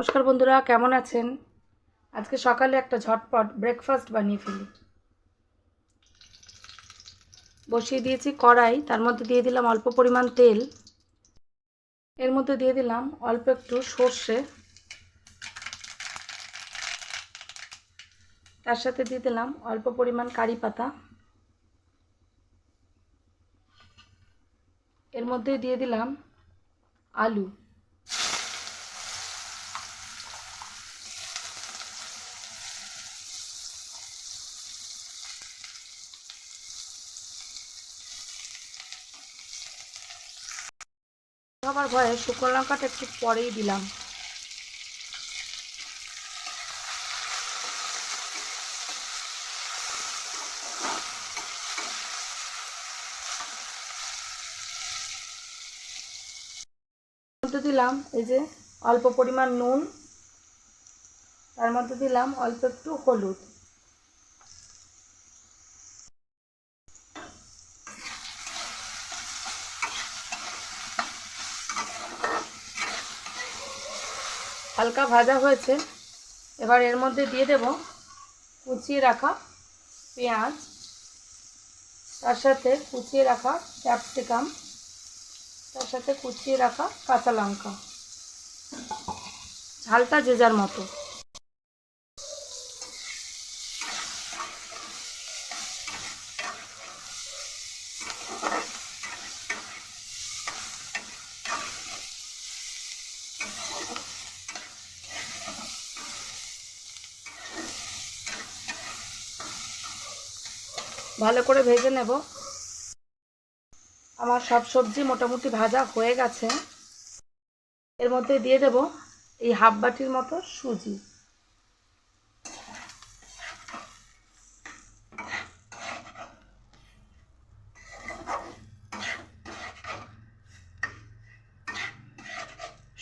নমস্কার বন্ধুরা, কেমন আছেন? আজকে সকালে একটা ঝটপট ব্রেকফাস্ট বানিয়ে ফেলি। বসিয়ে দিয়েছি কড়াই, তার মধ্যে দিয়ে দিলাম অল্প পরিমাণ তেল। এর মধ্যে দিয়ে দিলাম অল্প একটু সর্ষে, তার সাথে দিয়ে দিলাম অল্প পরিমাণ কারি পাতা। এর মধ্যে দিয়ে দিলাম আলু। সবার ভয়ে শুকনো লঙ্কাটা একটু পরেই দিলাম। মধ্যে দিলাম এই যে অল্প পরিমাণ নুন, তার মধ্যে দিলাম অল্প একটু হলুদ। হালকা ভাজা হয়েছে, এবার এর মধ্যে দিয়ে দেব কুচিয়ে রাখা পেঁয়াজ, তার সাথে কুচিয়ে রাখা ক্যাপসিকাম, তার সাথে কুচিয়ে রাখা কাঁচা লঙ্কা। ঝালটা যে যার মতো। ভালো করে ভেজে নেব। আমার সব সবজি মোটামুটি ভাজা হয়ে গেছে। এর মধ্যে দিয়ে দেব এই হাফ বাটির মতো সুজি।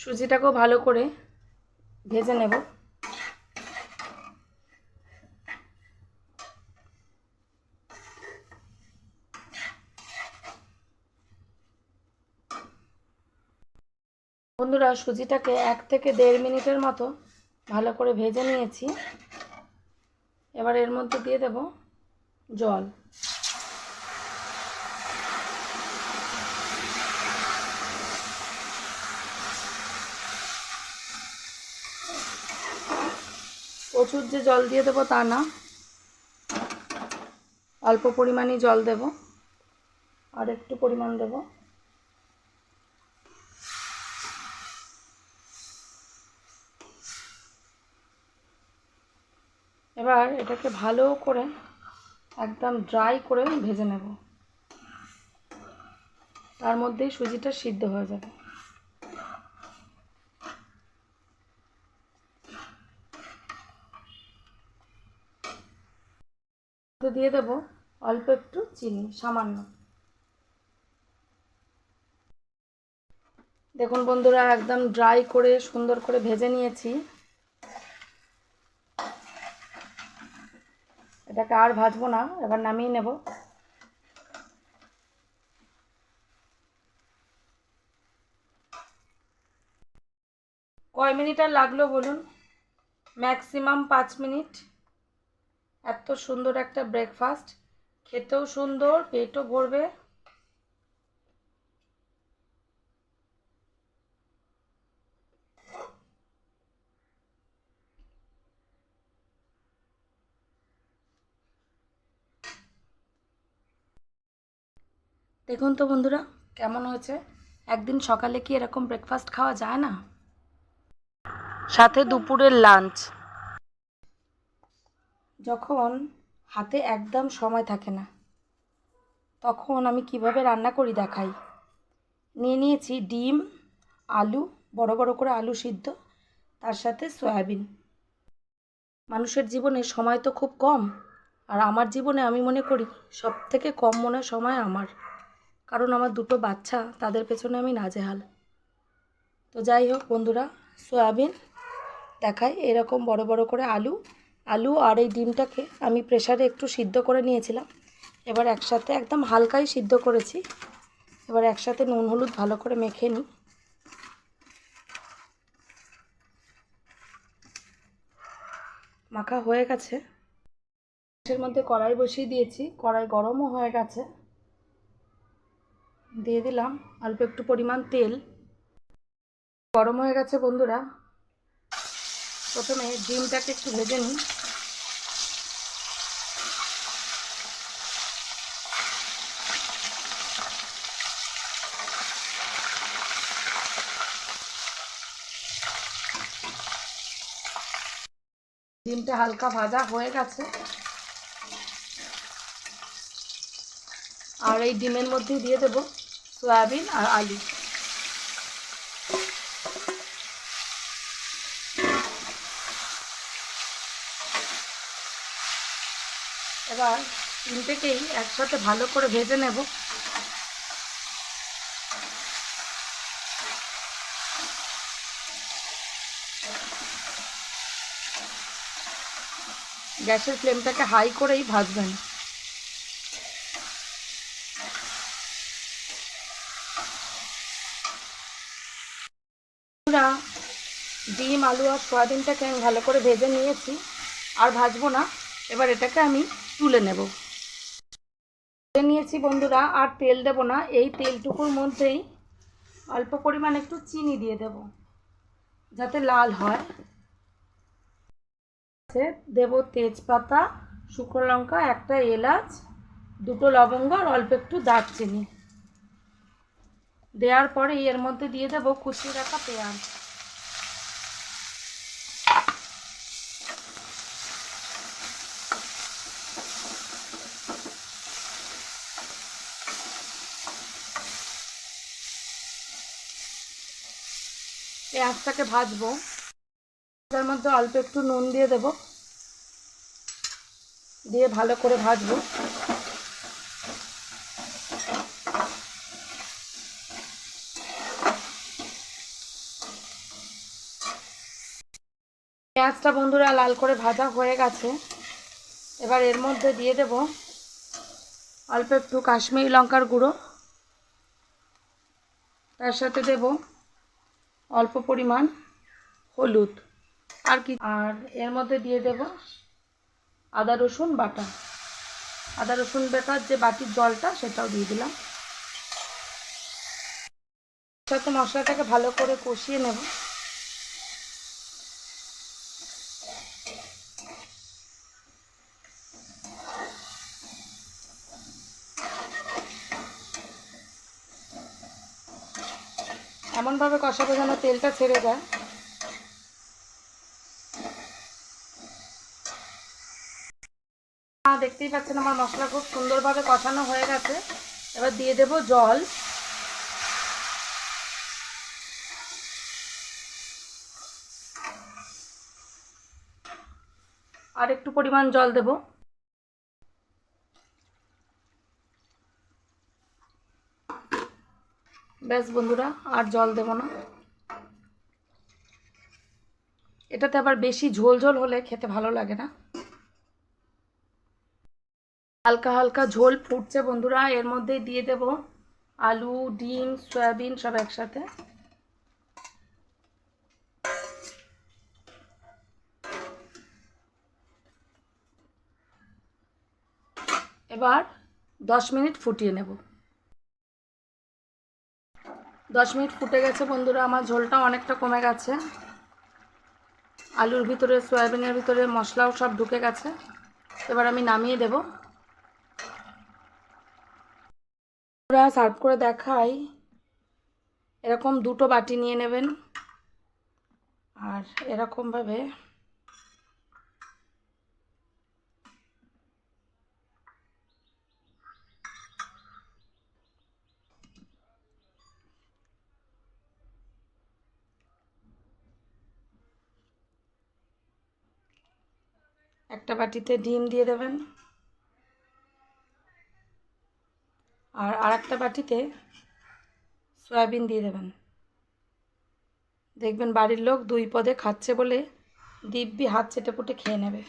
সুজিটাকেও ভালো করে ভেজে নেব। বন্ধুরা, সুজিটাকে 1 থেকে 1.5 মিনিটের মতো ভালো করে ভেজে নিয়েছি। এবার এর মধ্যে দিয়ে দেব জল। প্রচুর যে জল দিয়ে দেবো তা না, অল্প পরিমাণই জল দেব, আর একটু পরিমাণ দেব। এবার এটাকে ভালো করে একদম ড্রাই করে ভেজে নেব, তার মধ্যেই সুজিটা সিদ্ধ হয়ে যাবে। দিয়ে দেব অল্প একটু চিনি, সামান্য। দেখুন বন্ধুরা, একদম ড্রাই করে সুন্দর করে ভেজে নিয়েছি। এটাকে আর ভাজবো না, এবার নামিয়ে নেব। কয় মিনিট আর লাগলো বলুন? Maximum 5 minute. এত সুন্দর একটা ব্রেকফাস্ট, খেতেও সুন্দর, পেটও ভরবে। দেখুন তো বন্ধুরা, কেমন হয়েছে? একদিন সকালে কি এরকম ব্রেকফাস্ট খাওয়া যায় না? সাথে দুপুরের লাঞ্চ। যখন হাতে একদম সময় থাকে না, তখন আমি কিভাবে রান্না করি দেখাই। নিয়ে নিয়েছি ডিম, আলু, বড় বড় করে আলু সিদ্ধ, তার সাথে সয়াবিন। মানুষের জীবনে সময় তো খুব কম, আর আমার জীবনে আমি মনে করি সবথেকে কম মনে সময় আমার, কারণ আমার 2টো বাচ্চা, তাদের পেছনে আমি নাজেহাল। তো যাই হোক বন্ধুরা, সয়াবিন দেখাই, এরকম বড় বড় করে আলু আর এই ডিমটাকে আমি প্রেসারে একটু সিদ্ধ করে নিয়েছিলাম। এবার একসাথে একদম হালকাই সিদ্ধ করেছি। এবার একসাথে নুন হলুদ ভালো করে মেখে নিই। মাখা হয়ে গেছে। এর মধ্যে কড়াই বসিয়ে দিয়েছি, কড়াই গরমও হয়ে গেছে। দিয়ে দিলাম অল্প একটু পরিমাণ তেল। গরম হয়ে গেছে বন্ধুরা। প্রথমে ডিমটাকে একটু ভেজে নিই। ডিমটা হালকা ভাজা হয়ে গেছে। আর এই ডিমের মধ্যে দিয়ে দেব সয়াবিন আর আলু। এবার তিনটেকেই একসাথে ভালো করে ভেজে নেব। গ্যাসের ফ্লেমটাকে হাই করেই ভাজবেন। ডিম আলু আর সয়াবিনটাকে আমি ভালো করে ভেজে নিয়েছি, আর ভাজবো না। এবার এটাকে আমি তুলে নেব। তুলে নিয়েছি বন্ধুরা, আর তেল দেব না। এই তেলটুকুর মধ্যেই অল্প পরিমাণ একটু চিনি দিয়ে দেব, যাতে লাল হয়। দেব তেজপাতা, শুকনো লঙ্কা, একটা এলাচ, দুটো লবঙ্গ আর অল্প একটু দারচিনি। দেওয়ার পরে এর মধ্যে দিয়ে দেব কুচিয়ে রাখা পেঁয়াজ। পেঁয়াজটাকে ভাজবো। তার মধ্যে অল্প একটু নুন দিয়ে দেব, দিয়ে ভালো করে ভাজবো। পেঁয়াজটা বন্ধুরা লাল করে ভাজা হয়ে গেছে। এবার এর মধ্যে দিয়ে দেব অল্প একটু কাশ্মীরি লঙ্কার গুঁড়ো। তার সাথে দেব অল্প পরিমাণ হলুদ আর এর মধ্যে দিয়ে দেব আদা রসুন বাটা। আদা রসুন বাটার যে বাটির জলটা সেটাও দিয়ে দিলাম। সাথে মশলাটাকে ভালো করে কষিয়ে নেব। এমনভাবে কষাবো যেন তেলটা ছেড়ে যায়। দেখতেই পাচ্ছেন আমার মশলা খুব সুন্দরভাবে কষানো হয়ে গেছে। এবার দিয়ে দেব জল। আর একটু পরিমাণ জল দেব। ব্যাস বন্ধুরা, আর জল দেব না। এটাতে আবার বেশি ঝোল ঝোল হলে খেতে ভালো লাগে না। হালকা হালকা ঝোল ফুটছে বন্ধুরা। এর মধ্যে দিয়ে দেব আলু, ডিম, সয়াবিন সব একসাথে। এবার 10 মিনিট ফুটিয়ে নেব। 10 মিনিট ফুটে গেছে বন্ধুরা, আমার ঝোলটা অনেকটা কমে গেছে। আলুর ভিতরে সয়াবিনের ভিতরে মশলাও সব ঢুকে গেছে। এবার আমি নামিয়ে দেব। সার্ভ করে দেখাই। এরকম দুটো বাটি নিয়ে নেবেন, আর এরকমভাবে একটা বাটিতে ডিম দিয়ে দেবেন, আর আরেকটা বাটিতে সয়াবিন দিয়ে দেবেন। দেখবেন বাড়ির লোক দুই পদে খাচ্ছে বলে দিব্যি হাত চেটেপুটে খেয়ে নেবে।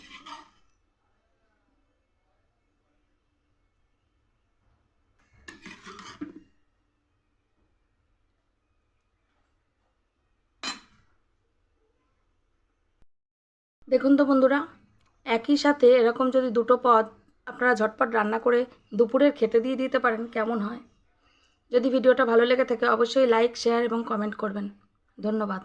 দেখুন তো বন্ধুরা, একই সাথে এরকম যদি দুটো পদ আপনারা ঝটপট রান্না করে দুপুরের খেতে দিয়ে দিতে পারেন, কেমন হয়? যদি ভিডিওটা ভালো লেগে থাকে অবশ্যই লাইক, শেয়ার এবং কমেন্ট করবেন। ধন্যবাদ।